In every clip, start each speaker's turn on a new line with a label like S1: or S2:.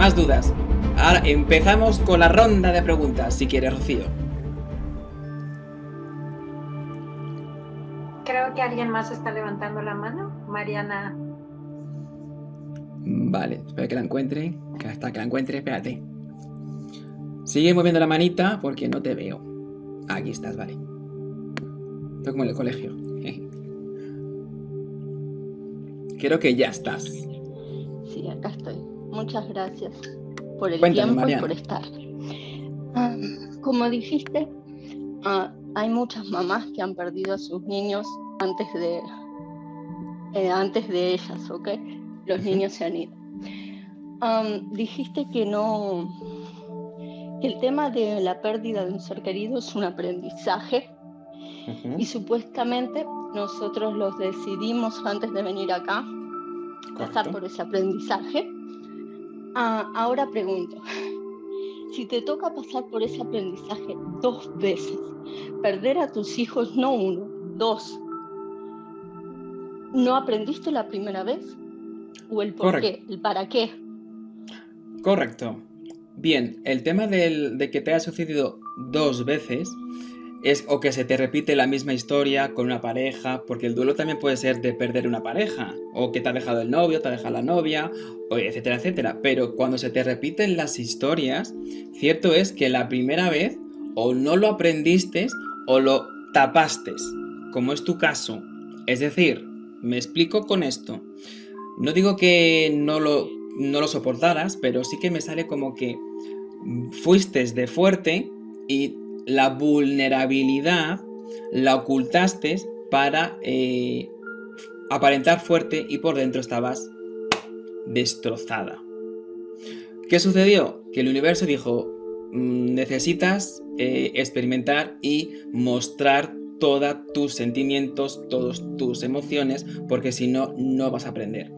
S1: más dudas. Ahora empezamos con la ronda de preguntas, si quieres, Rocío.
S2: Creo que alguien más está levantando la mano. Mariana.
S1: Vale, espera que la encuentre. Que hasta que la encuentre, espérate. Sigue moviendo la manita porque no te veo. Aquí estás, vale. Estoy como en el colegio. Creo que ya estás.
S3: Sí, acá estoy. Muchas gracias por el
S1: Cuéntame,
S3: tiempo
S1: Mariana.
S3: y por estar. Como dijiste, hay muchas mamás que han perdido a sus niños antes de ellas, ¿ok? Los niños se han ido. Dijiste que el tema de la pérdida de un ser querido es un aprendizaje y supuestamente nosotros los decidimos antes de venir acá pasar por ese aprendizaje. Ahora pregunto, si te toca pasar por ese aprendizaje 2 veces, perder a tus hijos no 1, 2, ¿no aprendiste la primera vez? ¿O el por qué, el para qué?
S1: Correcto. Bien, el tema de que te haya sucedido 2 veces es o que se te repite la misma historia con una pareja, porque el duelo también puede ser de perder una pareja, o que te ha dejado el novio, te ha dejado la novia, etcétera, etcétera. Pero cuando se te repiten las historias, cierto es que la primera vez o no lo aprendiste o lo tapaste, como es tu caso. Es decir, me explico con esto. No digo que no lo soportaras, pero sí que me sale como que fuiste de fuerte y la vulnerabilidad la ocultaste para aparentar fuerte y por dentro estabas destrozada. ¿Qué sucedió? Que el universo dijo, necesitas experimentar y mostrar todos tus sentimientos, todas tus emociones, porque si no, no vas a aprender.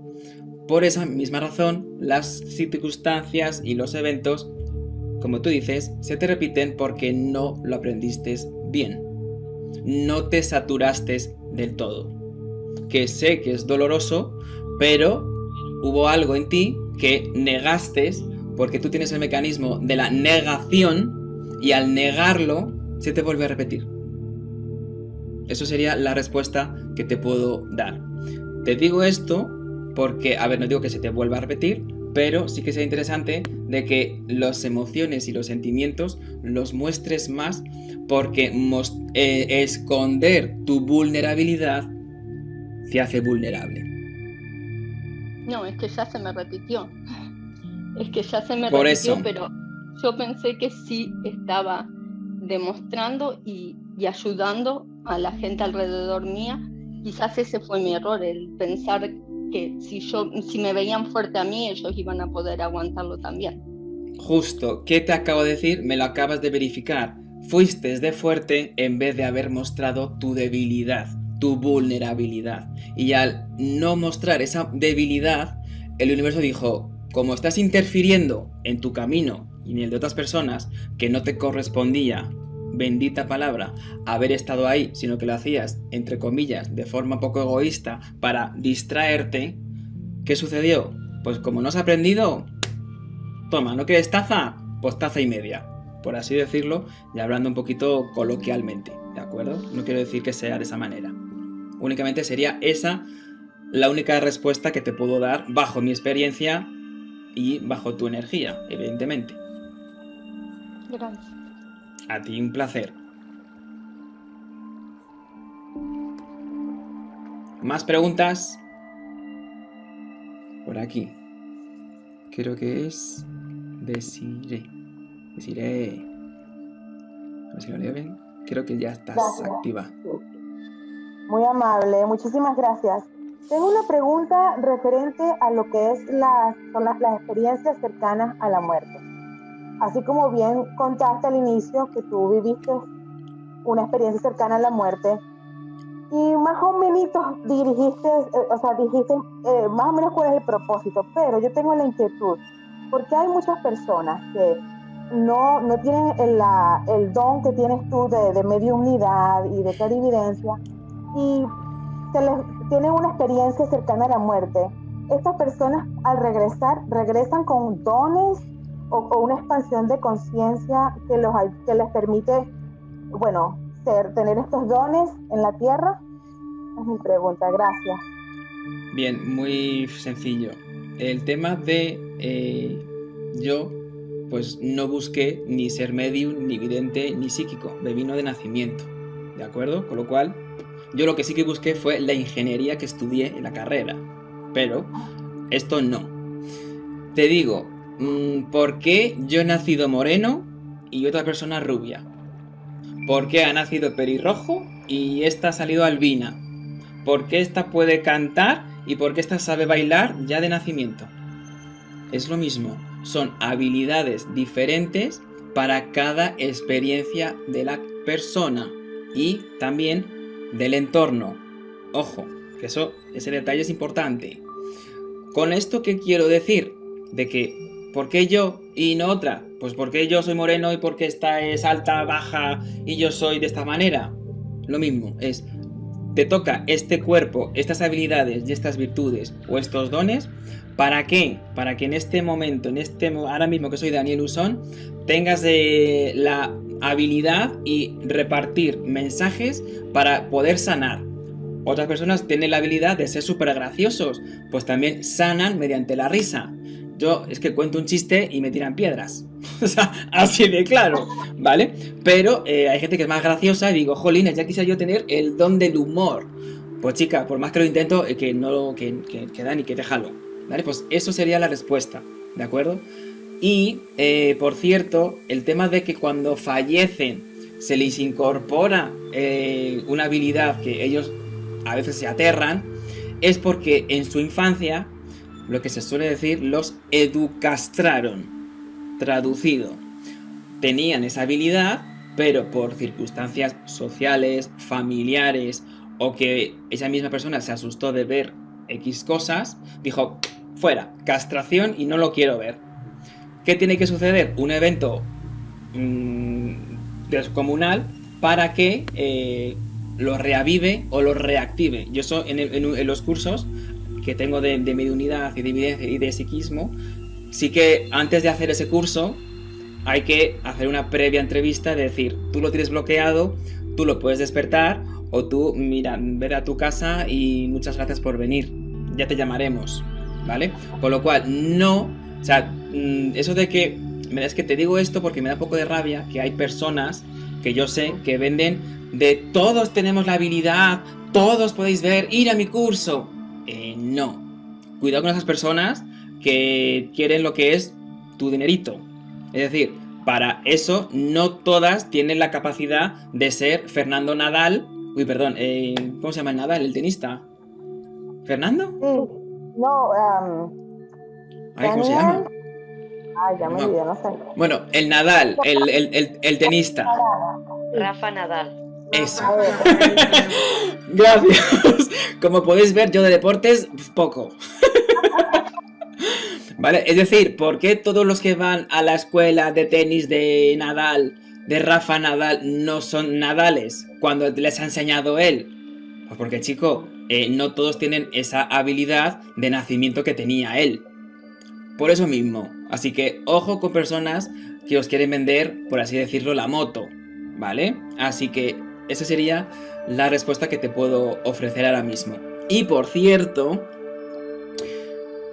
S1: Por esa misma razón, las circunstancias y los eventos, como tú dices, se te repiten porque no lo aprendiste bien. No te saturaste del todo. Que sé que es doloroso, pero hubo algo en ti que negaste porque tú tienes el mecanismo de la negación y al negarlo se te vuelve a repetir. Eso sería la respuesta que te puedo dar. Te digo esto porque, a ver, no digo que se te vuelva a repetir, pero sí que sería interesante de que las emociones y los sentimientos los muestres más, porque esconder tu vulnerabilidad te hace vulnerable.
S3: No, es que ya se me repitió.
S1: Por eso.
S3: Pero yo pensé que sí estaba demostrando y ayudando a la gente alrededor mía. Quizás ese fue mi error, el pensar que si me veían fuerte a mí, ellos iban a poder aguantarlo también.
S1: Justo, ¿qué te acabo de decir? Me lo acabas de verificar. Fuiste de fuerte en vez de haber mostrado tu debilidad, tu vulnerabilidad. Y al no mostrar esa debilidad, el universo dijo, como estás interfiriendo en tu camino y en el de otras personas, que no te correspondía, bendita palabra, haber estado ahí, sino que lo hacías, entre comillas, de forma poco egoísta, para distraerte, ¿qué sucedió? Pues como no has aprendido, toma, ¿no quieres taza? Pues taza y media, por así decirlo, y hablando un poquito coloquialmente, ¿de acuerdo? No quiero decir que sea de esa manera. Únicamente sería esa la única respuesta que te puedo dar bajo mi experiencia y bajo tu energía, evidentemente.
S3: Gracias.
S1: A ti un placer. ¿Más preguntas? Por aquí. Creo que es Desiree. Desiree. A ver si lo leo bien. Creo que ya estás activa.
S4: Muy amable, muchísimas gracias. Tengo una pregunta referente a lo que son las experiencias cercanas a la muerte. Así como bien contaste al inicio que tú viviste una experiencia cercana a la muerte y más o menos dijiste más o menos cuál es el propósito, pero yo tengo la inquietud, porque hay muchas personas que no tienen el don que tienes tú de mediumnidad y de clarividencia y tienen una experiencia cercana a la muerte estas personas al regresar, regresan con dones o una expansión de conciencia que les permite, bueno, tener estos dones en la tierra? Es mi pregunta, gracias.
S1: Bien, muy sencillo. El tema de yo, pues no busqué ni ser medium, ni vidente, ni psíquico. Me vino de nacimiento, ¿de acuerdo? Con lo cual, yo lo que sí que busqué fue la ingeniería que estudié en la carrera. Pero esto no. Te digo, ¿por qué yo he nacido moreno y otra persona rubia? ¿Por qué ha nacido pelirrojo y esta ha salido albina? ¿Por qué esta puede cantar y por qué esta sabe bailar ya de nacimiento? Es lo mismo, son habilidades diferentes para cada experiencia de la persona y también del entorno. Ojo, que ese detalle es importante. ¿Con esto qué quiero decir? De que, ¿por qué yo y no otra? Pues porque yo soy moreno y porque esta es alta, baja y yo soy de esta manera. Lo mismo, te toca este cuerpo, estas habilidades y estas virtudes o estos dones. ¿Para qué? Para que en este momento, ahora mismo que soy Daniel Usón, tengas la habilidad y repartir mensajes para poder sanar. Otras personas tienen la habilidad de ser súper graciosos, pues también sanan mediante la risa. Yo es que cuento un chiste y me tiran piedras. O sea, así de claro, ¿vale? Pero hay gente que es más graciosa y digo, jolines, ya quisiera yo tener el don del humor. Pues chica, por más que lo intento, que Dani, que te jalo, ¿vale? Pues eso sería la respuesta, ¿de acuerdo? Y, por cierto, el tema de que cuando fallecen se les incorpora una habilidad que ellos a veces se aterran, es porque en su infancia, lo que se suele decir, los educastraron. Traducido, tenían esa habilidad, pero por circunstancias sociales, familiares, o que esa misma persona se asustó de ver X cosas, dijo, fuera, castración y no lo quiero ver. ¿Qué tiene que suceder? Un evento descomunal para que lo reavive o lo reactive. Yo eso en los cursos que tengo de mediunidad y de psiquismo, sí que antes de hacer ese curso hay que hacer una previa entrevista de decir, tú lo tienes bloqueado, tú lo puedes despertar o tú, mira, ve a tu casa y muchas gracias por venir, ya te llamaremos, ¿vale? Con lo cual, no, o sea, eso de que, es que te digo esto porque me da un poco de rabia que hay personas que yo sé que venden de todos tenemos la habilidad, todos podéis ver, ir a mi curso. No, cuidado con esas personas que quieren lo que es tu dinerito. Es decir, para eso no todas tienen la capacidad de ser Fernando Nadal. Uy, perdón, ¿cómo se llama el Nadal, el tenista? ¿Fernando?
S4: Sí, no,
S1: ay, ¿cómo se llama?
S4: Ay, ya me olvidé, no sé.
S1: Bueno, el Nadal, el tenista.
S5: Rafa Nadal.
S1: Eso. Gracias. Como podéis ver, yo de deportes, poco. ¿Vale? Es decir, ¿por qué todos los que van a la escuela de tenis de Nadal, de Rafa Nadal, no son Nadales cuando les ha enseñado él? Pues porque, chico, no todos tienen esa habilidad de nacimiento que tenía él. Por eso mismo. Así que ojo con personas que os quieren vender, por así decirlo, la moto, ¿vale? Así que esa sería la respuesta que te puedo ofrecer ahora mismo. Y por cierto,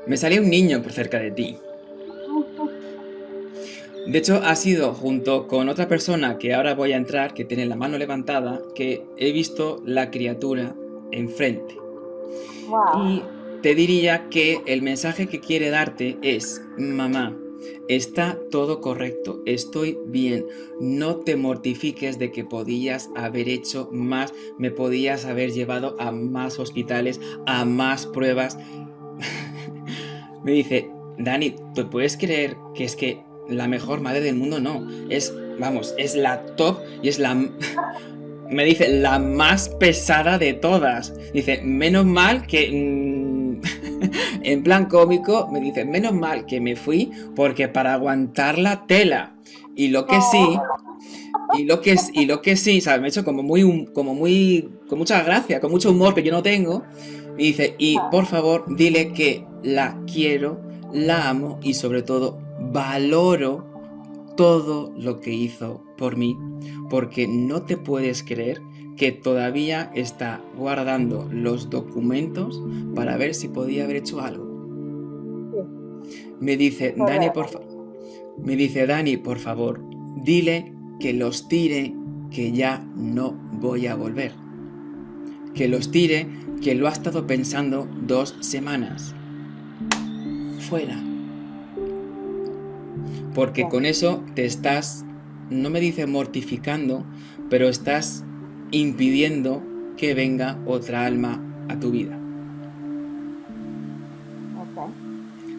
S1: me salió un niño por cerca de ti. De hecho, ha sido junto con otra persona que ahora voy a entrar, que tiene la mano levantada, que he visto la criatura enfrente.
S4: Wow.
S1: Y te diría que el mensaje que quiere darte es, mamá, está todo correcto, estoy bien, no te mortifiques de que podías haber hecho más, me podías haber llevado a más hospitales, a más pruebas. Me dice, Dani, ¿tú puedes creer que es que la mejor madre del mundo? No, es la top y es la... Me dice, la más pesada de todas. Dice, menos mal que... en plan cómico, me dice, menos mal que me fui porque para aguantar la tela. Y lo que sí, Y lo que sí, ¿sabes? Me ha hecho como muy, con mucha gracia, con mucho humor que yo no tengo. Y dice, y por favor, dile que la quiero, la amo y sobre todo valoro todo lo que hizo por mí, porque no te puedes creer que todavía está guardando los documentos para ver si podía haber hecho algo. Me dice, Dani, por favor, dile que los tire, que ya no voy a volver. Que los tire, que lo ha estado pensando 2 semanas. Fuera. Porque con eso te estás, no me dice mortificando, pero estás impidiendo que venga otra alma a tu vida.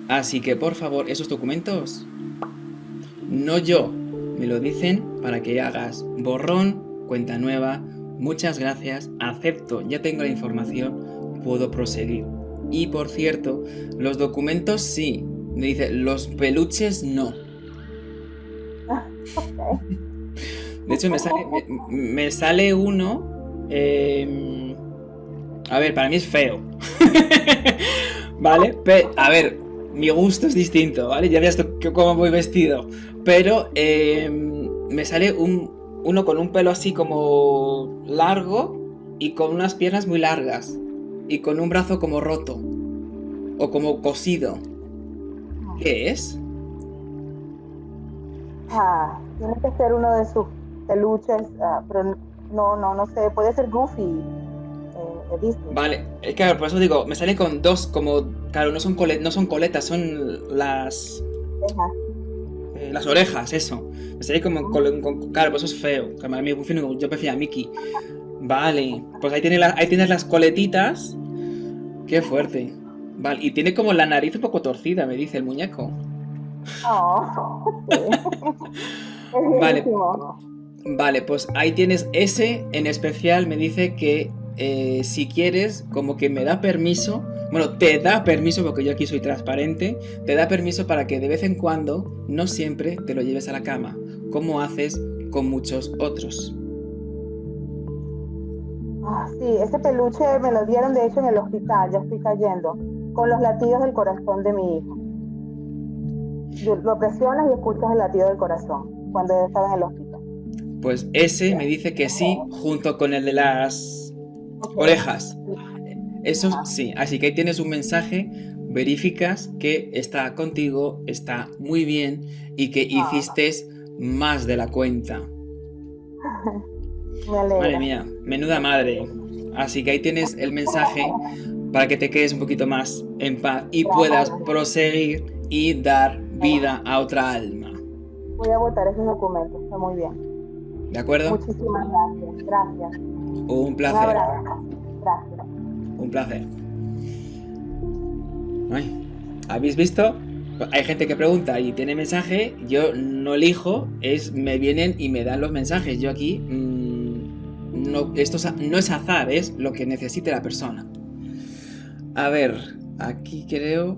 S1: Así que por favor, esos documentos, no yo, me lo dicen para que hagas borrón, cuenta nueva, muchas gracias, acepto, ya tengo la información, puedo proseguir. Y por cierto, los documentos sí, me dice, los peluches no. De hecho me sale uno, a ver, para mí es feo. ¿Vale? A ver, mi gusto es distinto, ¿vale? Ya veas cómo voy vestido. Pero me sale uno con un pelo así como largo y con unas piernas muy largas y con un brazo como roto o como cosido. ¿Qué es?
S4: Tiene que ser uno de sus peluches, pero no sé, puede ser Goofy. Disney.
S1: Vale, claro, por eso digo, me sale con dos, como, claro, no son coletas, son las orejas, eso. Me sale como, claro, pues eso es feo. A mí Goofy no, yo prefiero a Mickey. Vale, pues ahí tienes las coletitas. Qué fuerte. Vale, y tiene como la nariz un poco torcida, me dice el muñeco. Vale, pues ahí tienes ese en especial. Me dice que si quieres, como que me da permiso. Bueno, te da permiso, porque yo aquí soy transparente. Te da permiso para que de vez en cuando, no siempre, te lo lleves a la cama, como haces con muchos otros.
S4: Sí, ese peluche me lo dieron de hecho en el hospital. Ya estoy cayendo con los latidos del corazón de mi hijo. Lo presionas y escuchas el latido del corazón cuando estaba en el hospital.
S1: Pues ese me dice que sí, junto con el de las orejas. Eso sí, así que ahí tienes un mensaje, verificas que está contigo, está muy bien y que hiciste más de la cuenta. Madre mía, menuda madre. Así que ahí tienes el mensaje para que te quedes un poquito más en paz y puedas proseguir y dar vida a otra alma.
S4: Voy a votar esos documentos, está muy bien.
S1: ¿De acuerdo?
S4: Muchísimas gracias.
S1: Un placer.
S4: Gracias.
S1: Un placer. Ay, ¿habéis visto? Hay gente que pregunta y tiene mensaje, yo no elijo, me vienen y me dan los mensajes. Yo aquí, esto no es azar, es lo que necesite la persona. A ver, aquí creo...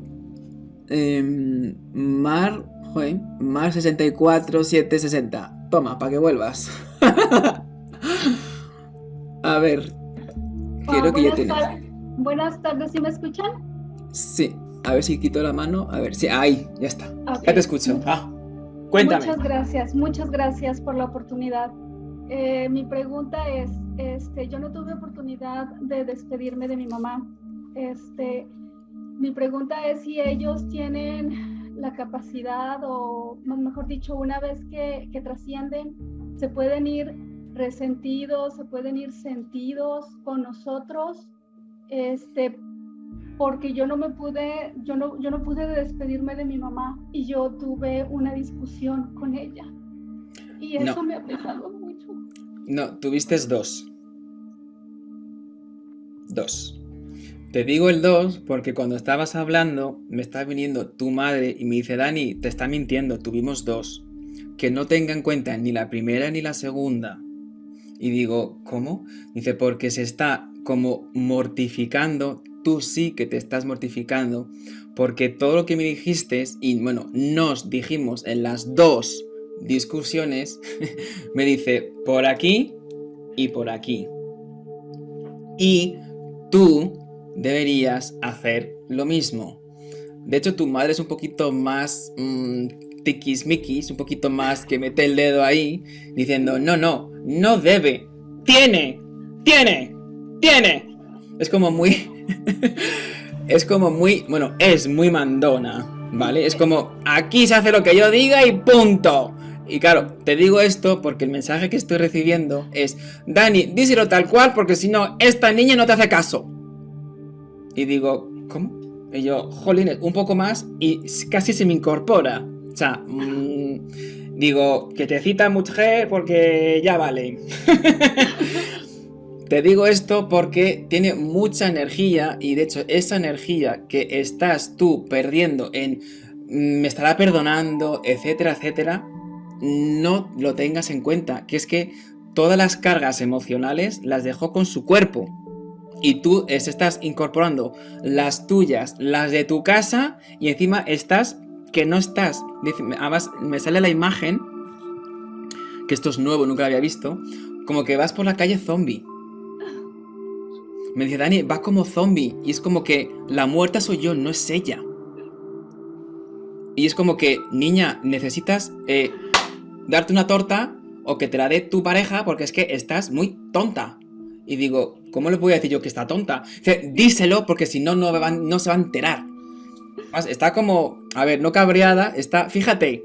S1: Mar 64760. Toma, para que vuelvas. A ver, quiero que ya tienes.
S6: Buenas tardes, ¿sí me escuchan?
S1: Sí, a ver si quito la mano. A ver, sí, ahí, ya está. Okay. Ya te escucho. Cuéntame.
S6: Muchas gracias por la oportunidad. Mi pregunta es, yo no tuve oportunidad de despedirme de mi mamá. Mi pregunta es si ellos tienen la capacidad, o mejor dicho, una vez que trascienden, se pueden ir resentidos, se pueden ir sentidos con nosotros, porque yo no pude despedirme de mi mamá y yo tuve una discusión con ella y eso me ha pesado mucho.
S1: No, tuviste dos. Te digo el 2 porque cuando estabas hablando me está viniendo tu madre y me dice: Dani, te está mintiendo, tuvimos 2. Que no tenga en cuenta ni la primera ni la segunda. Y digo, ¿cómo? Dice, porque se está como mortificando. Tú sí que te estás mortificando porque todo lo que me dijiste, y bueno, nos dijimos en las 2 discusiones, me dice por aquí y por aquí. Y tú deberías hacer lo mismo. De hecho, tu madre es un poquito más tiquismiquis, un poquito más que mete el dedo ahí, diciendo, no debe, tiene. Es como muy... bueno, es muy mandona, ¿vale? Es como, aquí se hace lo que yo diga y punto. Y claro, te digo esto porque el mensaje que estoy recibiendo es, Dani, díselo tal cual porque si no, esta niña no te hace caso. Y digo, ¿cómo? Y yo, jolín, un poco más y casi se me incorpora. O sea, digo, que te cita mujer porque ya vale. Te digo esto porque tiene mucha energía y de hecho esa energía que estás tú perdiendo en me estará perdonando, etcétera, etcétera, no lo tengas en cuenta, que es que todas las cargas emocionales las dejó con su cuerpo y tú estás incorporando las tuyas, las de tu casa y encima estás que no estás. Además me sale la imagen, que esto es nuevo, nunca lo había visto, como que vas por la calle zombie. Me dice, Dani, va como zombie. Y es como que la muerta soy yo, no es ella. Y es como que, niña, necesitas darte una torta o que te la dé tu pareja porque es que estás muy tonta. Y digo, ¿cómo le voy a decir yo que está tonta? Dice, díselo porque si no, no se va a enterar. Está como, a ver, no cabreada, está, fíjate.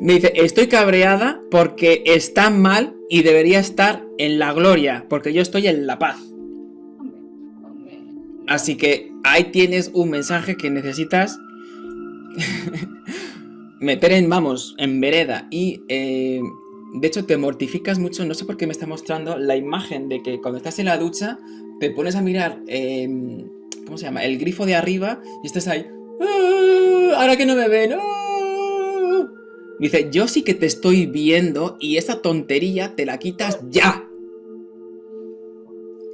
S1: Me dice, estoy cabreada porque está mal y debería estar en la gloria, porque yo estoy en la paz. Así que ahí tienes un mensaje que necesitas meter en vereda. Y de hecho te mortificas mucho, no sé por qué me está mostrando la imagen de que cuando estás en la ducha te pones a mirar, ¿cómo se llama? El grifo de arriba y estás ahí, ahora que no me ven, dice, yo sí que te estoy viendo y esa tontería te la quitas ya.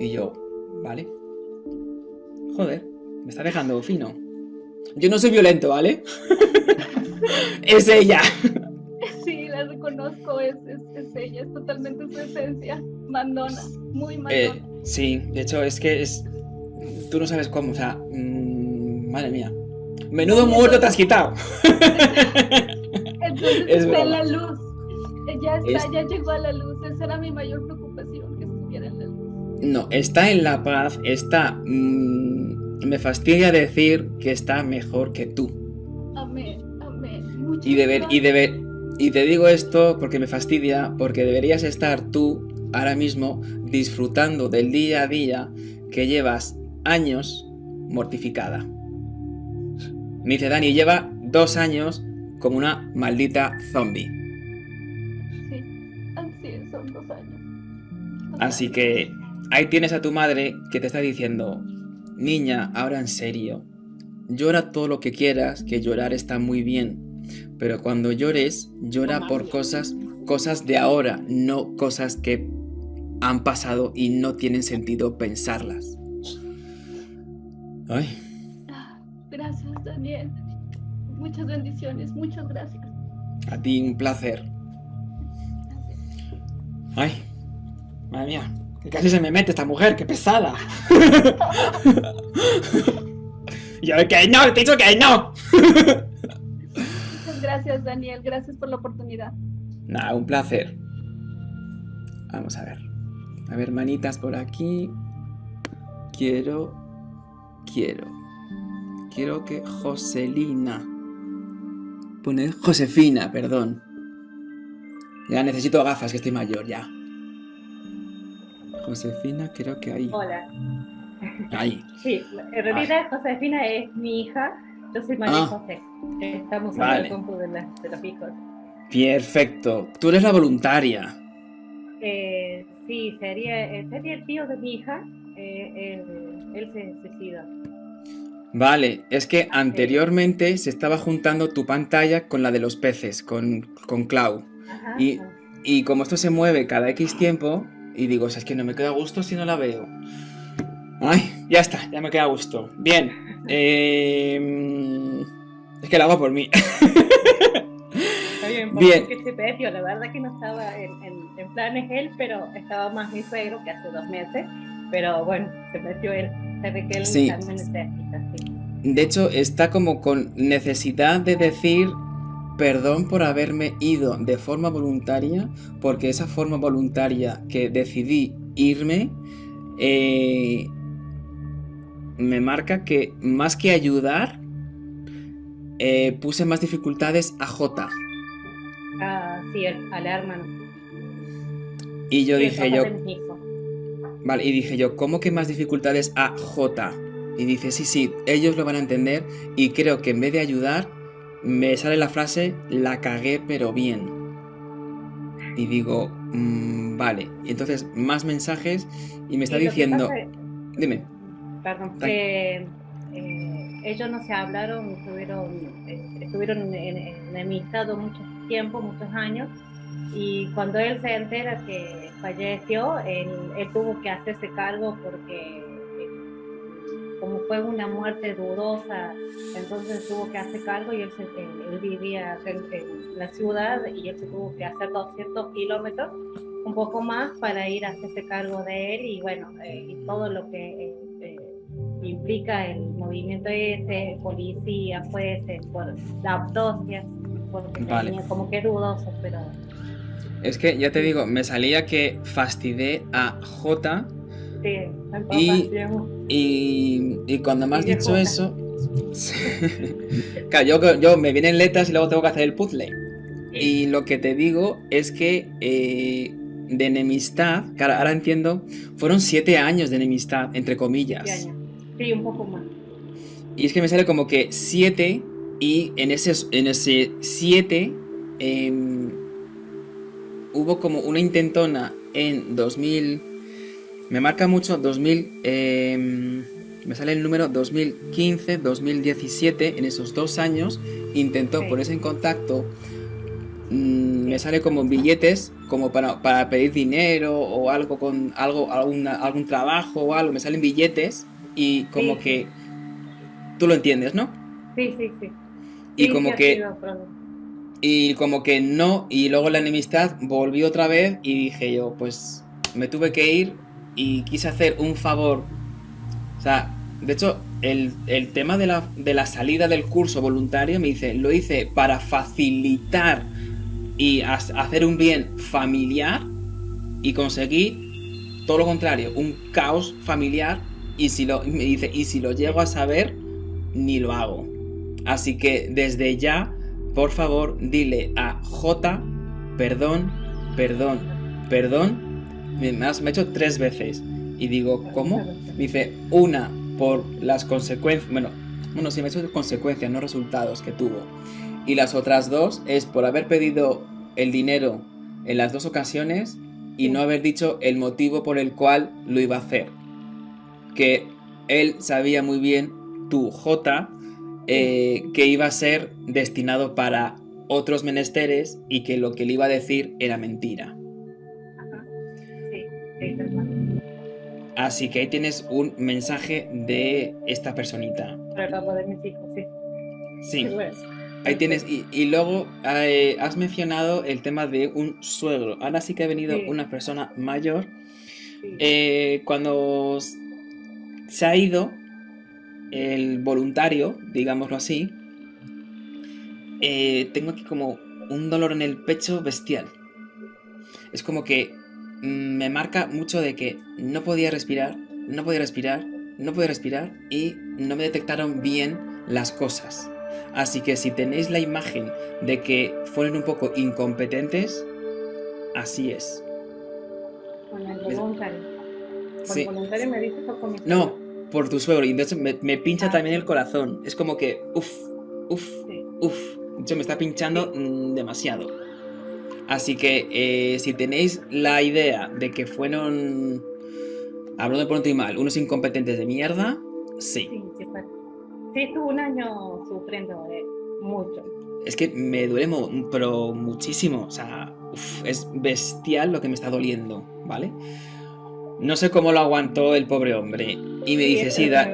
S1: Y yo, vale. Joder, me está dejando fino. Yo no soy violento, ¿vale? Es ella.
S6: Sí, la reconozco, es ella, es totalmente su esencia. Mandona, muy mandona.
S1: Sí, de hecho es que es... Tú no sabes cómo, o sea... madre mía. Menudo muerto te has quitado.
S6: Entonces está en la luz. Ya llegó a la luz. Esa era mi mayor preocupación, que estuviera en la luz.
S1: No, está en la paz, está... me fastidia decir que está mejor que tú.
S6: Amén, amén.
S1: Y te digo esto porque me fastidia, porque deberías estar tú ahora mismo disfrutando del día a día que llevas años mortificada. Me dice, Dani, lleva 2 años como una maldita zombie.
S6: Sí, así es, son 2 años.
S1: Así que ahí tienes a tu madre que te está diciendo, niña, ahora en serio, llora todo lo que quieras, que llorar está muy bien, pero cuando llores, llora por cosas de ahora, no cosas que han pasado y no tienen sentido pensarlas. Ay.
S6: Gracias, Daniel. Muchas bendiciones, muchas gracias.
S1: A ti, un placer. Ay, madre mía, que casi se me mete esta mujer, qué pesada. Y yo, que no, te he dicho que no.
S6: Muchas gracias, Daniel, gracias por la oportunidad.
S1: Nada, un placer. Vamos a ver. A ver, manitas por aquí. Quiero que Joselina. Pone Josefina, perdón. Ya necesito gafas, que estoy mayor ya. Josefina, creo que ahí.
S5: Hola.
S1: Ahí.
S5: Sí, en realidad Josefina es mi hija. Yo soy María José. Estamos en el compu de los hijos.
S1: Perfecto. Tú eres la voluntaria.
S5: Sí, sería el tío de mi hija. Él se suicida.
S1: Vale, es que anteriormente se estaba juntando tu pantalla con la de los peces, con Clau.
S5: Ajá,
S1: y como esto se mueve cada X tiempo, y digo, o sea, es que no me queda a gusto si no la veo. Ay, ya está, ya me queda a gusto. Bien. Es que la hago por mí. Bien.
S5: Que se perdió, la verdad que no estaba en planes él, pero estaba más mi suegro que hace 2 meses, pero bueno, se metió él, se ve que él también necesita, sí.
S1: De hecho, está como con necesidad de decir perdón por haberme ido de forma voluntaria, porque esa forma voluntaria que decidí irme, me marca que más que ayudar, puse más dificultades a J.
S5: Sí, al hermano.
S1: Y yo dije vale, y dije yo, ¿cómo que más dificultades a J? Y dice, sí, ellos lo van a entender, y creo que en vez de ayudar, me sale la frase, la cagué pero bien. Y digo, vale. Y entonces, más mensajes, y me está diciendo... Dime.
S5: Perdón, que ellos no se hablaron, estuvieron enemistados mucho tiempo, muchos años, y cuando él se entera que falleció, él tuvo que hacerse cargo porque como fue una muerte dudosa, entonces tuvo que hacer cargo, y él vivía en la ciudad y él se tuvo que hacer 200 kilómetros, un poco más, para ir a hacerse cargo de él, y bueno, y todo lo que implica el movimiento ese, policía, jueces, por la autopsia, porque tenía como que dudoso, pero...
S1: Es que, ya te digo, me salía que fastidié a J.
S5: Sí,
S1: y cuando me has dicho eso... Claro, yo me vienen letras y luego tengo que hacer el puzzle. Y lo que te digo es que de enemistad, claro, ahora entiendo, fueron 7 años de enemistad, entre comillas.
S5: Sí, un poco más.
S1: Y es que me sale como que 7, y en ese 7 hubo como una intentona en 2000, me marca mucho 2000, me sale el número 2015, 2017, en esos 2 años intentó ponerse en contacto, me sale como billetes, como para pedir dinero o algo, con algún trabajo o algo, me salen billetes, y como que tú lo entiendes, ¿no?
S5: Sí.
S1: Y como que no, y luego la enemistad volvió otra vez, y dije yo, pues me tuve que ir, y quise hacer un favor. O sea, de hecho, el tema de la salida del curso voluntario, lo hice para facilitar y hacer un bien familiar, y conseguí todo lo contrario, un caos familiar, y me dice, y si lo llego a saber, ni lo hago. Así que desde ya, por favor, dile a J, perdón. Me ha hecho 3 veces. Y digo, ¿cómo? Me dice, una por las consecuencias, bueno, sí, me ha hecho consecuencias, no resultados que tuvo. Y las otras 2 es por haber pedido el dinero en las 2 ocasiones y no haber dicho el motivo por el cual lo iba a hacer. Que él sabía muy bien, tu J, que iba a ser destinado para otros menesteres, y que lo que le iba a decir era mentira. Así que ahí tienes un mensaje de esta personita.
S5: Para el papá de mis hijos,
S1: sí. Ahí tienes. Y luego has mencionado el tema de un suegro. Ahora sí que ha venido una persona mayor. Cuando se ha ido el voluntario, digámoslo así, tengo aquí como un dolor en el pecho bestial. Es como que me marca mucho de que no podía respirar, y no me detectaron bien las cosas. Así que si tenéis la imagen de que fueron un poco incompetentes, así es.
S5: Con el voluntario. ¿Con el voluntario me dices o con mi suegro?
S1: No, por tu suegro. Y entonces me pincha también el corazón. Es como que, me está pinchando demasiado. Así que si tenéis la idea de que fueron, hablando de pronto y mal, unos incompetentes de mierda, sí.
S5: Sí, estuve un año sufriendo mucho.
S1: Es que me duele pero muchísimo. O sea, es bestial lo que me está doliendo, ¿vale? No sé cómo lo aguantó el pobre hombre. Y me dice, Dani,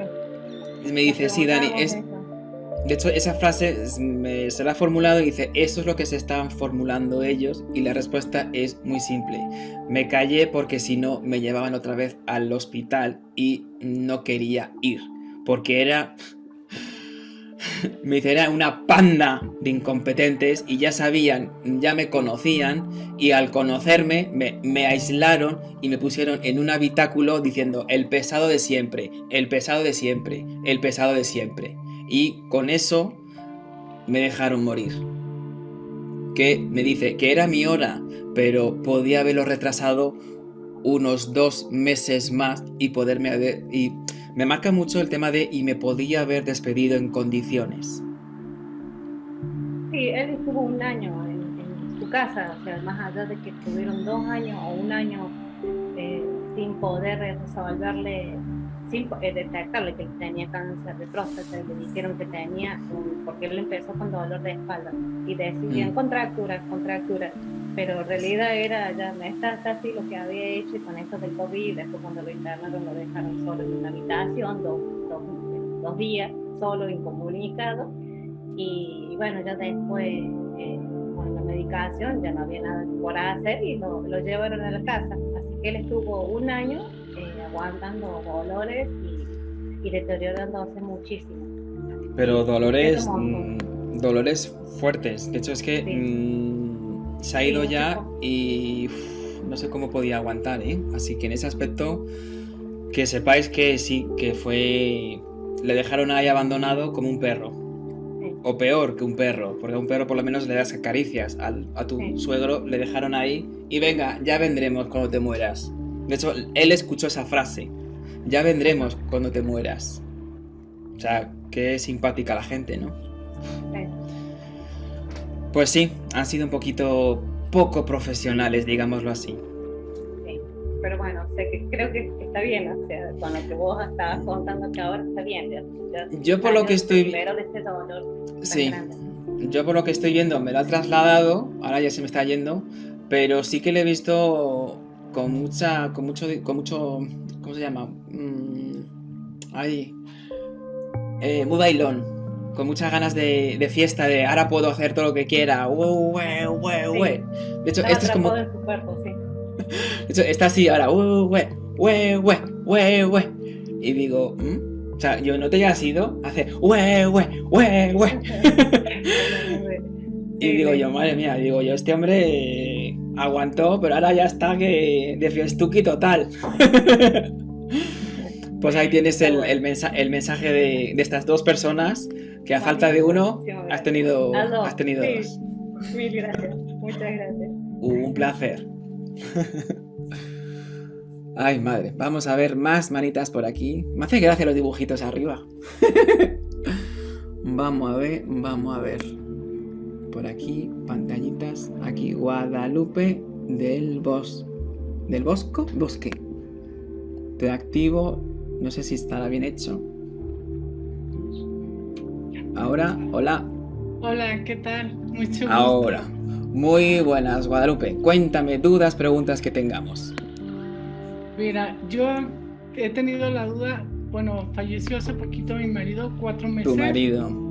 S1: De hecho, esa frase se la ha formulado y dice, eso es lo que se estaban formulando ellos, y la respuesta es muy simple. Me callé porque si no me llevaban otra vez al hospital y no quería ir, porque era una panda de incompetentes y ya sabían, ya me conocían, y al conocerme me aislaron y me pusieron en un habitáculo diciendo el pesado de siempre, el pesado de siempre, el pesado de siempre. Y con eso me dejaron morir. Que me dice que era mi hora, pero podía haberlo retrasado unos 2 meses más y poderme haber... Y me marca mucho el tema de y me podía haber despedido en condiciones.
S5: Sí, él estuvo 1 año en su casa, o sea, más allá de que estuvieron 2 años o 1 año sin poder resolverle, sin detectarle que tenía cáncer de próstata, le dijeron que tenía, porque él empezó con dolor de espalda y decían contracturas, pero en realidad era ya está así lo que había hecho, y con esto del COVID, después cuando lo internaron lo dejaron solo en una habitación, dos días, solo, incomunicado, y bueno, ya después con la medicación ya no había nada por hacer y lo llevaron a la casa, así que él estuvo 1 año aguantando dolores y deteriorándose muchísimo.
S1: Pero dolores fuertes. De hecho es que se ha ido ya y no sé cómo podía aguantar, ¿eh? Así que en ese aspecto que sepáis que sí, que le dejaron ahí abandonado como un perro. Sí. O peor que un perro, porque a un perro por lo menos le das caricias. A tu suegro le dejaron ahí y venga, ya vendremos cuando te mueras. De hecho, él escuchó esa frase. Ya vendremos cuando te mueras. O sea, qué simpática la gente, ¿no? Sí. Pues sí, han sido un poquito poco profesionales, digámoslo así.
S5: Sí, pero bueno, creo que está bien, o sea, con lo que vos estabas contando que ahora está bien.
S1: Yo por lo que estoy...
S5: Primero de este dolor
S1: sí,
S5: grande.
S1: Yo por lo que estoy viendo me lo ha trasladado, ahora ya se me está yendo, pero sí que le he visto con mucho, ¿cómo se llama? Muy bailón, con muchas ganas de fiesta, de ahora puedo hacer todo lo que quiera. De hecho, este es como...
S5: en su cuerpo, sí.
S1: De hecho, está así ahora. Y digo, o sea, yo no te haya sido, hace Y digo yo, madre mía, este hombre aguantó, pero ahora ya está que de fiestuki total. Pues ahí tienes el mensaje de estas 2 personas, que a falta de uno has tenido 2.
S5: Mil gracias, muchas gracias.
S1: Un placer. Ay, madre, vamos a ver más manitas por aquí. Me hace gracia los dibujitos arriba. Vamos a ver. Por aquí, pantallitas. Aquí, Guadalupe del Bosque. Te activo. No sé si estará bien hecho. Ahora, hola.
S7: Hola, ¿qué tal? Mucho gusto.
S1: Ahora. Muy buenas, Guadalupe. Cuéntame dudas, preguntas que tengamos.
S7: Mira, yo he tenido la duda, bueno, falleció hace poquito mi marido, 4 meses.
S1: Tu marido.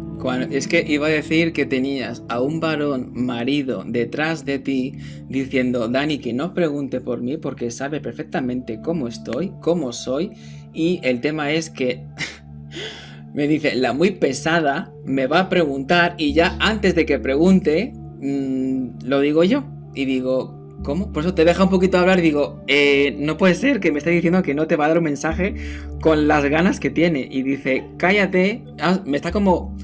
S1: Es que iba a decir que tenías a un varón marido detrás de ti diciendo, Dani, que no pregunte por mí porque sabe perfectamente cómo estoy, cómo soy, y el tema es que me dice, la muy pesada me va a preguntar y ya antes de que pregunte, lo digo yo. Y digo, ¿cómo? Por eso te deja un poquito hablar y digo, no puede ser que me esté diciendo que no te va a dar un mensaje con las ganas que tiene. Y dice, cállate, me está como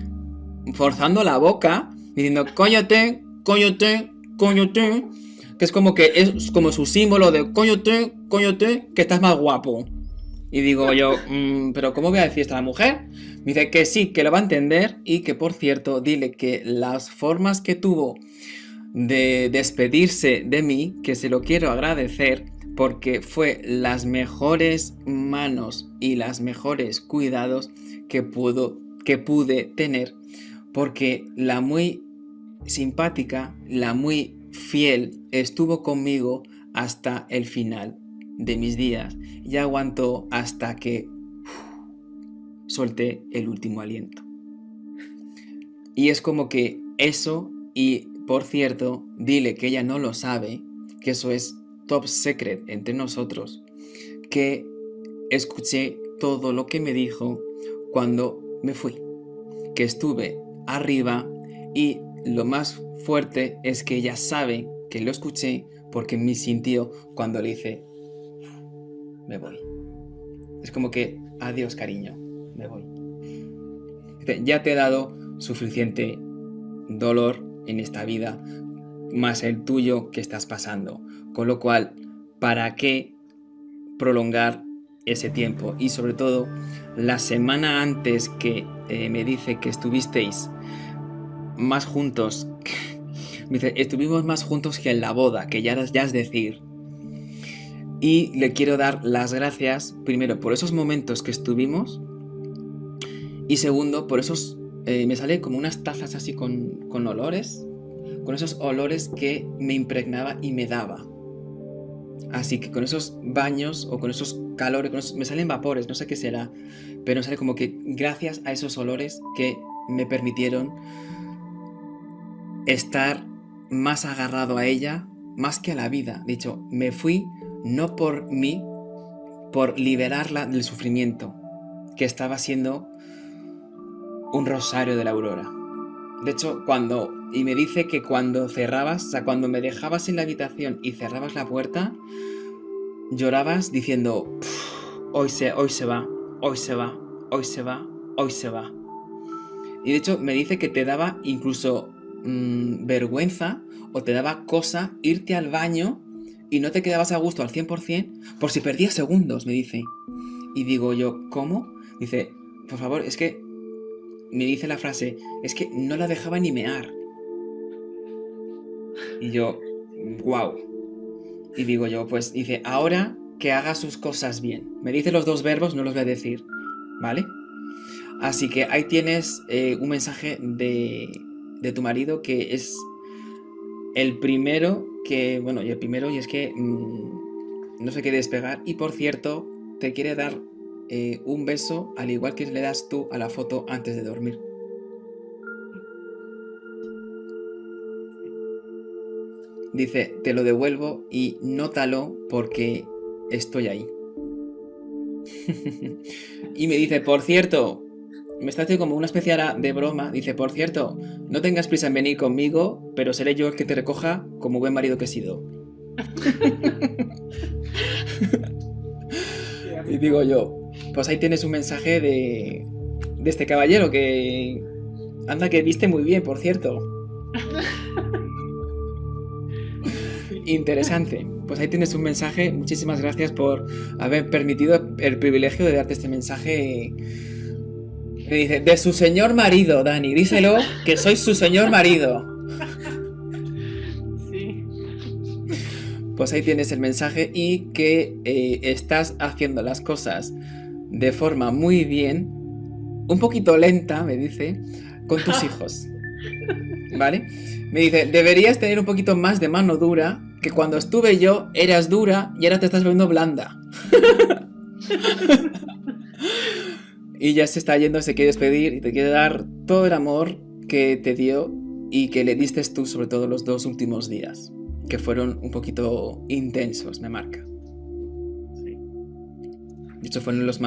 S1: forzando la boca, diciendo, cállate, que es como su símbolo de cállate, que estás más guapo. Y digo yo, pero ¿cómo voy a decir esto a la mujer? Me dice que sí, que lo va a entender y que, por cierto, dile que las formas que tuvo de despedirse de mí, que se lo quiero agradecer porque fue las mejores manos y las mejores cuidados que pude tener, porque la muy simpática, la muy fiel estuvo conmigo hasta el final de mis días y aguantó hasta que solté el último aliento. Y es como que eso, y por cierto, dile que ella no lo sabe, que eso es top secret entre nosotros, que escuché todo lo que me dijo cuando me fui, que estuve arriba, y lo más fuerte es que ella sabe que lo escuché porque me sintió cuando le hice, me voy. Es como que, adiós cariño, me voy. Dice, ya te he dado suficiente dolor en esta vida, más el tuyo que estás pasando, con lo cual, ¿para qué prolongar ese tiempo? Y sobre todo, la semana antes que me dice que estuvisteis más juntos, me dice, estuvimos más juntos que en la boda, que ya es decir. Y le quiero dar las gracias, primero, por esos momentos que estuvimos, y segundo, por esos, me sale como unas tazas así con olores, con esos olores que me impregnaba y me daba. Así que con esos baños o con esos calores, me salen vapores, no sé qué será, pero me sale como que gracias a esos olores que me permitieron estar más agarrado a ella, más que a la vida. De hecho, me fui no por mí, por liberarla del sufrimiento, que estaba siendo un rosario de la aurora. De hecho, y me dice que cuando cerrabas, o sea, cuando me dejabas en la habitación y cerrabas la puerta, llorabas diciendo, hoy se va, hoy se va, hoy se va, hoy se va. Y de hecho me dice que te daba incluso vergüenza o te daba cosa irte al baño y no te quedabas a gusto al 100% por si perdías segundos, me dice. Y digo yo, ¿cómo? Dice, por favor, es que me dice la frase, es que no la dejaba ni mear. Y yo, wow. Y digo yo, pues dice, ahora que haga sus cosas bien. Me dice los dos verbos, no los voy a decir, ¿vale? Así que ahí tienes un mensaje de tu marido, que es el primero que, bueno, y es que no se quiere despegar. Y por cierto, te quiere dar un beso, al igual que le das tú a la foto antes de dormir. Dice, te lo devuelvo y nótalo porque estoy ahí. Y me dice, por cierto, me está haciendo como una especie de broma. Dice, por cierto, no tengas prisa en venir conmigo, pero seré yo el que te recoja como buen marido que he sido. Y digo yo, pues ahí tienes un mensaje de este caballero que anda, que viste muy bien, por cierto. Interesante. Pues ahí tienes un mensaje. Muchísimas gracias por haber permitido el privilegio de darte este mensaje. Me dice, de su señor marido, Dani, díselo que soy su señor marido.
S7: Sí.
S1: Pues ahí tienes el mensaje, y que estás haciendo las cosas de forma muy bien, un poquito lenta, me dice, con tus hijos. ¿Vale? Me dice, deberías tener un poquito más de mano dura, que cuando estuve yo eras dura y ahora te estás volviendo blanda. Y ya se está yendo, se quiere despedir y te quiere dar todo el amor que te dio y que le diste tú, sobre todo los 2 últimos días, que fueron un poquito intensos, me marca.
S7: Sí.
S1: De hecho, fueron los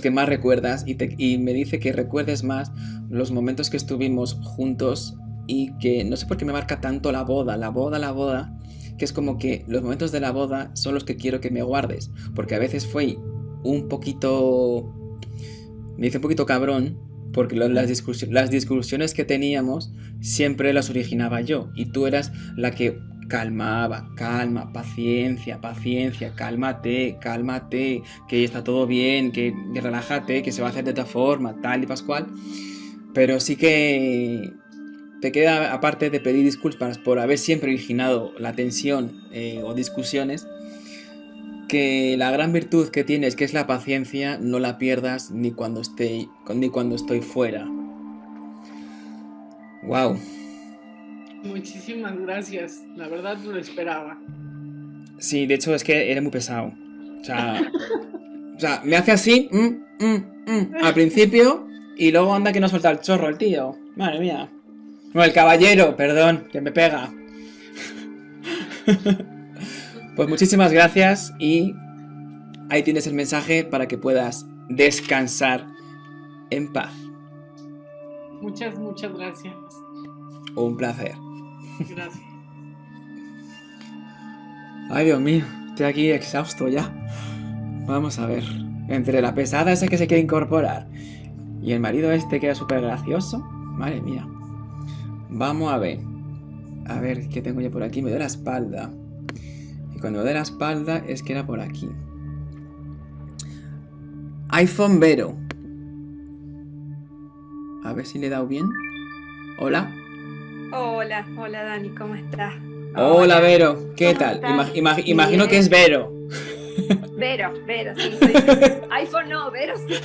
S1: que más recuerdas, y me dice que recuerdes más los momentos que estuvimos juntos, y que no sé por qué me marca tanto la boda, que es como que los momentos de la boda son los que quiero que me guardes, porque a veces fue un poquito, me dice un poquito cabrón, porque las discusiones que teníamos siempre las originaba yo, y tú eras la que calmaba, calma, paciencia, cálmate, que está todo bien, que relájate, que se va a hacer de esta forma, tal y pascual. Pero sí que te queda, aparte de pedir disculpas por haber siempre originado la tensión o discusiones, que la gran virtud que tienes, que es la paciencia, no la pierdas ni cuando estoy fuera. Wow.
S7: Muchísimas gracias. La verdad no lo esperaba.
S1: Sí, de hecho es que era muy pesado. O sea, me hace así al principio, y luego anda que no suelta el chorro el tío. Madre mía. No, el caballero, perdón, que me pega. Pues muchísimas gracias y ahí tienes el mensaje para que puedas descansar en paz.
S7: Muchas gracias.
S1: Un placer.
S7: Gracias.
S1: Ay, Dios mío, estoy aquí exhausto ya. Vamos a ver. Entre la pesada esa que se quiere incorporar y el marido este que era súper gracioso. Madre mía. Vamos a ver. A ver, ¿qué tengo yo por aquí? Me doy la espalda. Y cuando me doy la espalda es que era por aquí. iPhone Vero. A ver si le he dado bien. Hola.
S8: Hola, hola Dani, ¿cómo estás?
S1: Hola Vero, ¿qué tal? Imagino que es Vero.
S8: Vero, sí, soy. iPhone no, Vero sí.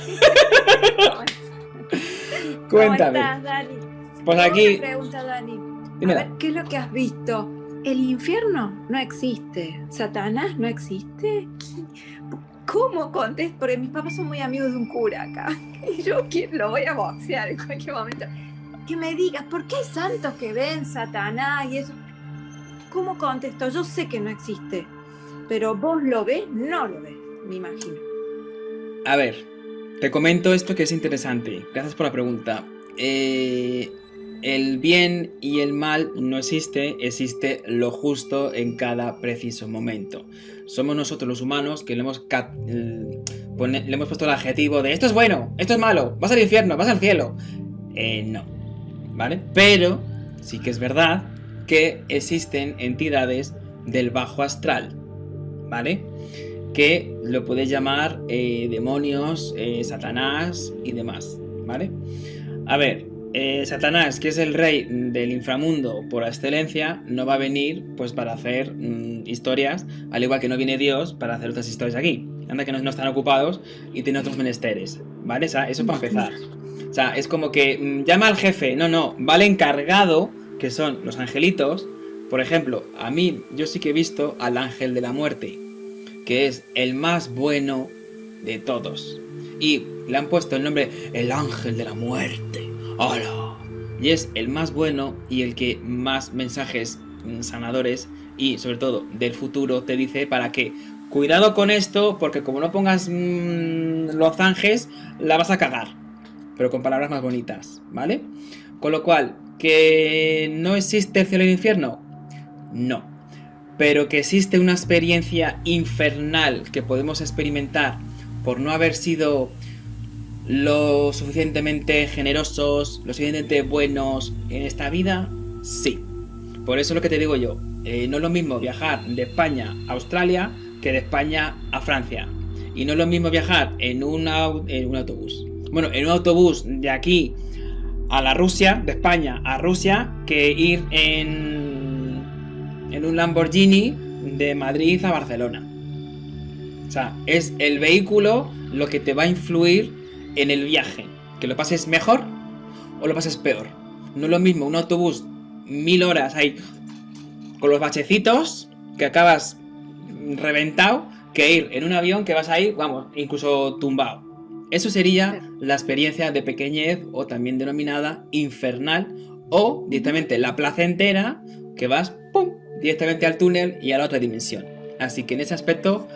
S1: Cuéntame.
S8: ¿Cómo estás, Dani?
S1: Pues aquí.
S8: Una pregunta, Dani.
S1: Dímela.
S8: A ver, ¿qué es lo que has visto? ¿El infierno no existe? ¿Satanás no existe? ¿Cómo contesto? Porque mis papás son muy amigos de un cura acá. Y yo lo voy a boxear en cualquier momento. Que me digas, ¿por qué hay santos que ven Satanás y eso? ¿Cómo contesto? Yo sé que no existe. Pero vos lo ves, no lo ves, me imagino.
S1: A ver, te comento esto que es interesante. Gracias por la pregunta. El bien y el mal no existe, existe lo justo en cada preciso momento. Somos nosotros los humanos que le hemos puesto el adjetivo de esto es bueno, esto es malo, vas al infierno, vas al cielo. No, ¿vale? Pero sí que es verdad que existen entidades del bajo astral, ¿vale? Que lo puedes llamar demonios, Satanás y demás, ¿vale? A ver, Satanás, que es el rey del inframundo por excelencia, no va a venir pues para hacer historias, al igual que no viene Dios para hacer otras historias aquí. Anda que no están ocupados y tienen otros menesteres, ¿vale? O sea, eso para empezar. O sea, es como que llama al jefe, no, va el encargado, que son los angelitos. Por ejemplo, a mí, yo sí que he visto al ángel de la muerte, que es el más bueno de todos. Y le han puesto el nombre, el ángel de la muerte. ¡Hola! Y es el más bueno y el que más mensajes sanadores y sobre todo del futuro te dice para que cuidado con esto, porque como no pongas los ángeles, la vas a cagar. Pero con palabras más bonitas, ¿vale? Con lo cual, ¿que no existe el cielo y el infierno? No. Pero que existe una experiencia infernal que podemos experimentar por no haber sido lo suficientemente generosos, lo suficientemente buenos en esta vida, sí. Por eso es lo que te digo yo, no es lo mismo viajar de España a Australia que de España a Francia. Y no es lo mismo viajar en un autobús. Bueno, en un autobús de aquí a la Rusia, de España a Rusia, que ir en un Lamborghini de Madrid a Barcelona. O sea, es el vehículo lo que te va a influir en el viaje. Que lo pases mejor o lo pases peor. No es lo mismo un autobús 1000 horas ahí con los bachecitos que acabas reventado que ir en un avión que vas ahí, vamos, incluso tumbado. Eso sería la experiencia de pequeñez o también denominada infernal o directamente la placentera que vas ¡pum! Directamente al túnel y a la otra dimensión. Así que en ese aspecto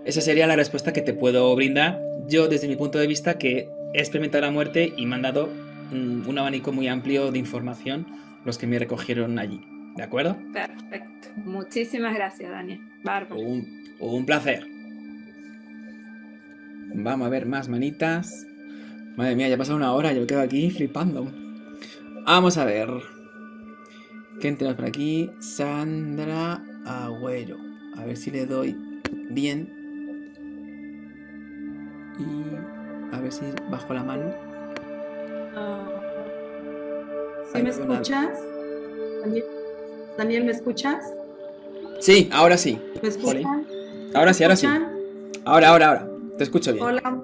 S1: esa sería la respuesta que te puedo brindar yo desde mi punto de vista que he experimentado la muerte y me han dado un abanico muy amplio de información los que me recogieron allí. ¿De acuerdo?
S8: Perfecto. Muchísimas gracias, Daniel. Bárbaro.
S1: Un placer. Vamos a ver más manitas. Madre mía, ya ha pasado una hora, yo me quedo aquí flipando. Vamos a ver. ¿Quién tenemos por aquí? Sandra Agüero. A ver si le doy bien. Y a ver si bajo la mano.
S9: ¿Sí me escuchas? Daniel, ¿me escuchas?
S1: Sí, ahora sí.
S9: ¿Me escuchan?
S1: Ahora sí, ahora sí. Ahora. Te escucho bien.
S9: Hola.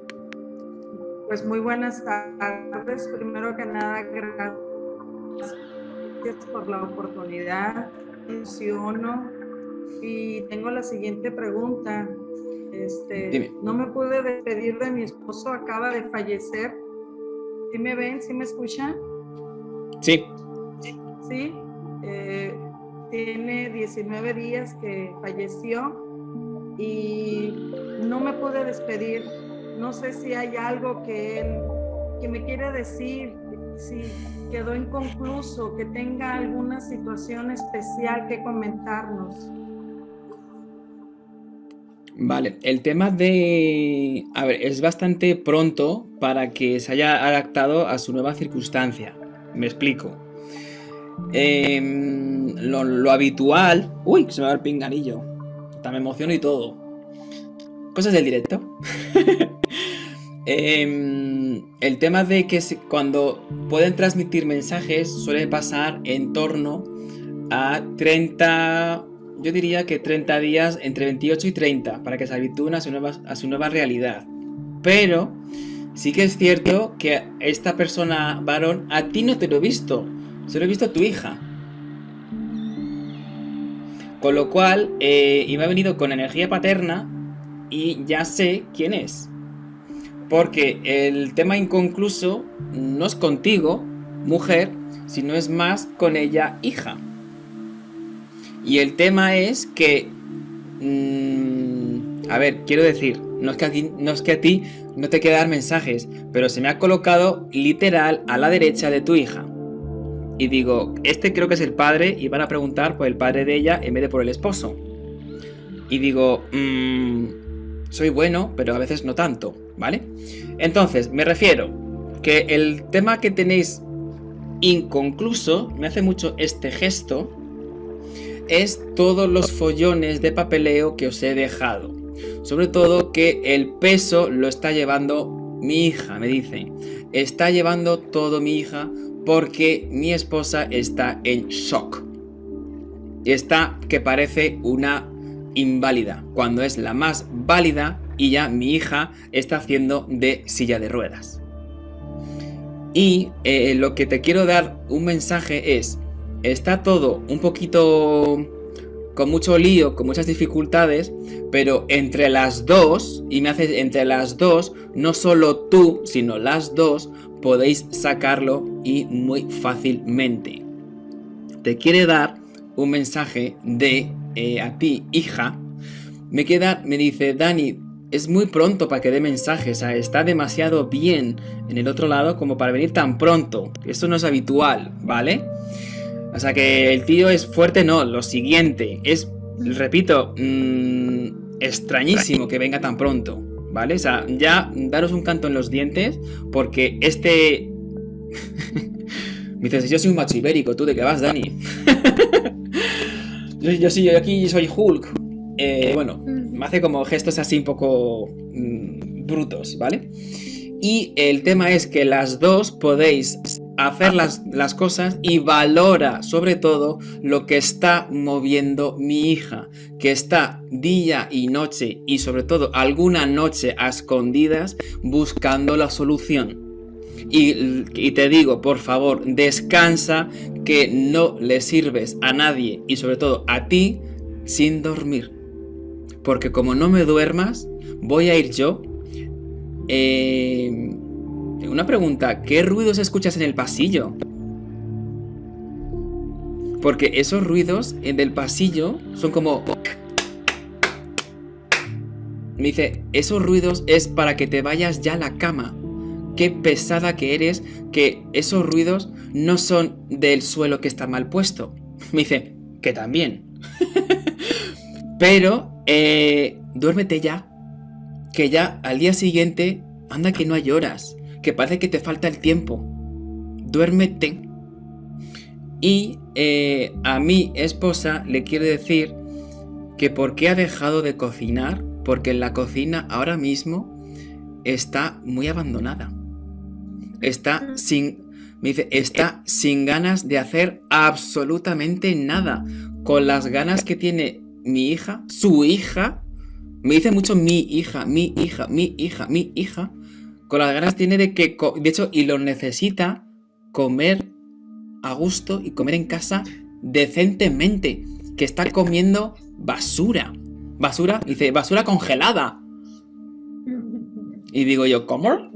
S9: Pues muy buenas tardes. Primero que nada, gracias por la oportunidad. Menciono y tengo la siguiente pregunta.
S1: Dime.
S9: No me pude despedir de mi esposo, acaba de fallecer. ¿Sí me ven? ¿Sí me escuchan?
S1: Sí.
S9: Sí. Tiene 19 días que falleció y no me pude despedir. No sé si hay algo que me quiere decir, si quedó inconcluso, que tenga alguna situación especial que comentarnos.
S1: Vale, el tema de... A ver, es bastante pronto para que se haya adaptado a su nueva circunstancia. Me explico. Lo habitual... Uy, se me va el pinganillo. Hasta me emociono y todo. Cosas del directo. El tema de que cuando pueden transmitir mensajes suele pasar en torno a 30... Yo diría que 30 días, entre 28 y 30, para que se habitúen a su nueva realidad. Pero sí que es cierto que esta persona varón, a ti no te lo he visto, se lo he visto a tu hija. Con lo cual, y me ha venido con energía paterna y ya sé quién es. Porque el tema inconcluso no es contigo, mujer, sino es más con ella, hija. Y el tema es que... a ver, quiero decir, no es que a ti no te quiera dar mensajes, pero se me ha colocado literal a la derecha de tu hija. Y digo, este creo que es el padre y van a preguntar por el padre de ella en vez de por el esposo. Y digo, soy bueno, pero a veces no tanto, ¿vale? Entonces, me refiero que el tema que tenéis inconcluso, me hace mucho este gesto, es todos los follones de papeleo que os he dejado. Sobre todo que el peso lo está llevando mi hija, me dice. Está llevando todo mi hija porque mi esposa está en shock. Está que parece una inválida, cuando es la más válida y ya mi hija está haciendo de silla de ruedas. Y lo que te quiero dar un mensaje es... Está todo un poquito con mucho lío, con muchas dificultades, pero entre las dos, y me hace entre las dos, no solo tú, sino las dos, podéis sacarlo y muy fácilmente. Te quiere dar un mensaje de a ti, hija. Me dice, Dani, es muy pronto para que dé mensajes, o sea, está demasiado bien en el otro lado como para venir tan pronto. Esto no es habitual, ¿vale? O sea que el tío es fuerte, no, lo siguiente, es, repito, extrañísimo que venga tan pronto, ¿vale? O sea, ya daros un canto en los dientes, porque este... Me dices, yo soy un macho ibérico, ¿tú de qué vas, Dani? yo aquí soy Hulk. Bueno, me hace como gestos así un poco brutos, ¿vale? Y el tema es que las dos podéis hacer las cosas y valora sobre todo lo que está moviendo mi hija, que está día y noche y sobre todo alguna noche a escondidas buscando la solución. Y te digo, por favor, descansa, que no le sirves a nadie y sobre todo a ti sin dormir. Porque como no me duermas, voy a ir yo. Una pregunta, ¿qué ruidos escuchas en el pasillo? Porque esos ruidos del pasillo son como... Me dice, esos ruidos es para que te vayas ya a la cama. Qué pesada que eres, que esos ruidos no son del suelo que está mal puesto. Me dice, que también. Pero, duérmete ya. Que ya al día siguiente, anda que no hay horas. Que parece que te falta el tiempo. Duérmete. Y a mi esposa le quiero decir que por qué ha dejado de cocinar, porque en la cocina ahora mismo está muy abandonada. Está sin ganas de hacer absolutamente nada. Con las ganas que tiene mi hija, su hija, me dice mucho mi hija, mi hija, mi hija, mi hija. Con las ganas tiene de que, de hecho, y lo necesita, comer a gusto y comer en casa decentemente. Que está comiendo basura. Basura, dice, basura congelada. Y digo yo, ¿cómo?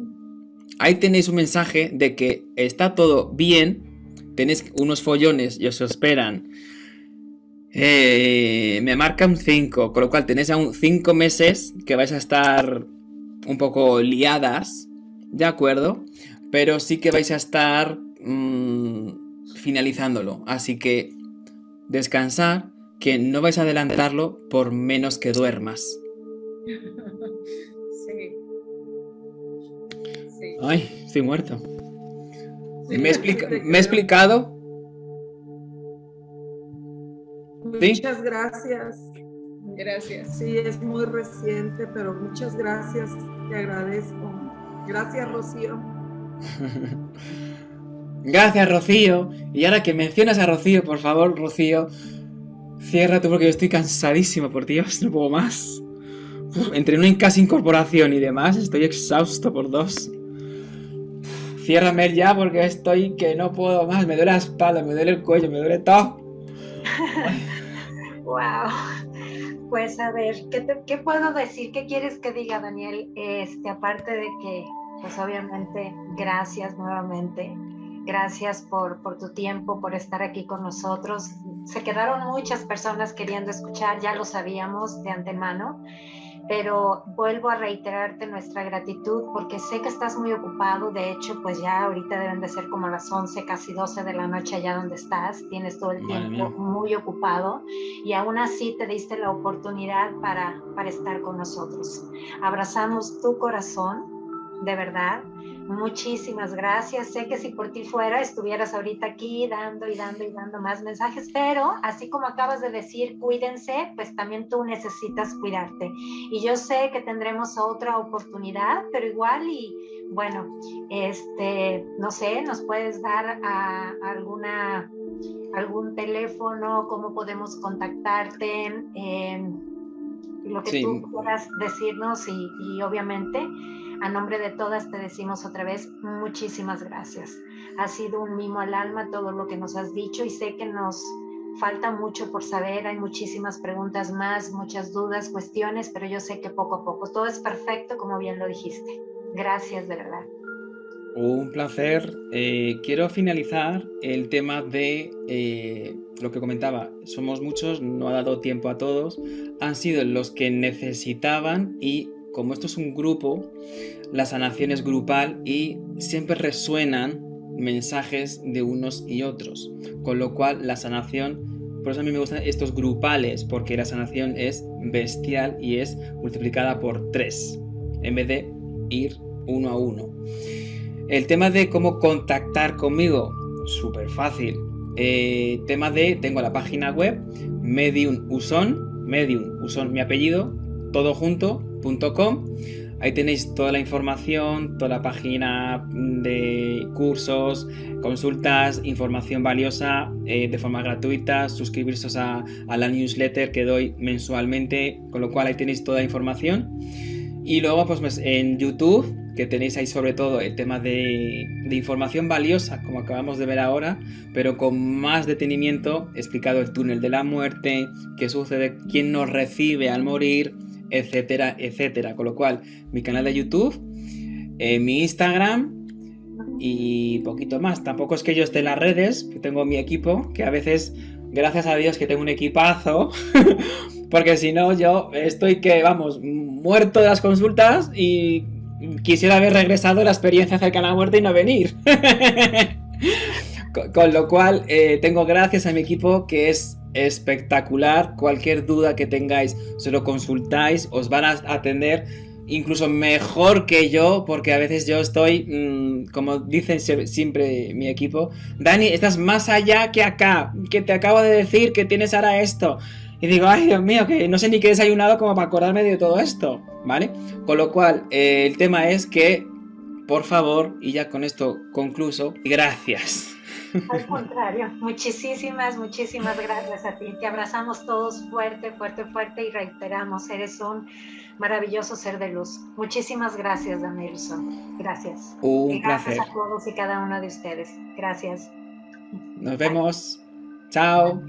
S1: Ahí tenéis un mensaje de que está todo bien, tenéis unos follones y os esperan, me marca un 5, con lo cual tenéis aún 5 meses que vais a estar un poco liadas, ¿de acuerdo? Pero sí que vais a estar finalizándolo, así que descansar, que no vais a adelantarlo por menos que duermas.
S5: Sí. Sí.
S1: Ay, estoy muerto.
S9: Sí,
S1: ¿Me he explicado? ¿Sí?
S9: Muchas gracias.
S5: Gracias.
S9: Sí, es muy reciente, pero muchas gracias. Te agradezco. Gracias, Rocío.
S1: Gracias, Rocío. Y ahora que mencionas a Rocío, por favor, Rocío, cierra tú porque yo estoy cansadísimo, por Dios, no puedo más. Entre una casi incorporación y demás, estoy exhausto por 2. Ciérrame ya porque estoy que no puedo más. Me duele la espalda, me duele el cuello, me duele todo.
S2: Wow. Pues a ver, ¿qué puedo decir? ¿Qué quieres que diga, Daniel? Aparte de que, pues obviamente, gracias nuevamente. Gracias por tu tiempo, por estar aquí con nosotros. Se quedaron muchas personas queriendo escuchar, ya lo sabíamos de antemano, pero vuelvo a reiterarte nuestra gratitud porque sé que estás muy ocupado. De hecho, pues ya ahorita deben de ser como las 11, casi 12 de la noche allá donde estás. Tienes todo el tiempo muy ocupado y aún así te diste la oportunidad para estar con nosotros. Abrazamos tu corazón, de verdad. Muchísimas gracias. Sé que si por ti fuera estuvieras ahorita aquí dando más mensajes, pero así como acabas de decir, cuídense, pues también tú necesitas cuidarte. Y yo sé que tendremos otra oportunidad, pero igual y bueno, no sé, nos puedes dar algún teléfono, cómo podemos contactarte, lo que tú quieras decirnos y obviamente a nombre de todas te decimos otra vez muchísimas gracias. Ha sido un mimo al alma todo lo que nos has dicho y sé que nos falta mucho por saber. Hay muchísimas preguntas más, muchas dudas, cuestiones, pero yo sé que poco a poco todo es perfecto, como bien lo dijiste. Gracias, de verdad.
S1: Un placer. Quiero finalizar el tema de lo que comentaba. Somos muchos, no ha dado tiempo a todos. Han sido los que necesitaban y como esto es un grupo, la sanación es grupal y siempre resuenan mensajes de unos y otros. Con lo cual la sanación, por eso a mí me gustan estos grupales, porque la sanación es bestial y es multiplicada por 3, en vez de ir 1 a 1. El tema de cómo contactar conmigo, súper fácil. Tengo la página web, Medium Uson, mi apellido, todo junto, .com. Ahí tenéis toda la información, toda la página de cursos, consultas, información valiosa de forma gratuita, suscribirse a la newsletter que doy mensualmente, con lo cual ahí tenéis toda la información. Y luego pues en YouTube, que tenéis ahí sobre todo el tema de información valiosa, como acabamos de ver ahora, pero con más detenimiento, explicado el túnel de la muerte, qué sucede, quién nos recibe al morir, etcétera, etcétera. Con lo cual, mi canal de YouTube, mi Instagram y poquito más. Tampoco es que yo esté en las redes, tengo mi equipo, que a veces, gracias a Dios que tengo un equipazo, porque si no yo estoy muerto de las consultas y quisiera haber regresado a la experiencia cercana a la muerte y no venir. Con lo cual, tengo gracias a mi equipo que es espectacular. Cualquier duda que tengáis, se lo consultáis, os van a atender incluso mejor que yo, porque a veces yo estoy, como dicen siempre mi equipo, Dani, estás más allá que acá, que te acabo de decir que tienes ahora esto. Y digo, ay Dios mío, que no sé ni qué he desayunado como para acordarme de todo esto, ¿vale? Con lo cual, el tema es que, por favor, y ya con esto concluso, gracias.
S2: Al contrario, muchísimas gracias a ti. Te abrazamos todos fuerte, fuerte, fuerte y reiteramos, eres un maravilloso ser de luz. Muchísimas gracias, Danielson. Gracias.
S1: Un
S2: placer.
S1: Gracias
S2: a todos y cada uno de ustedes. Gracias.
S1: Nos vemos. Chao.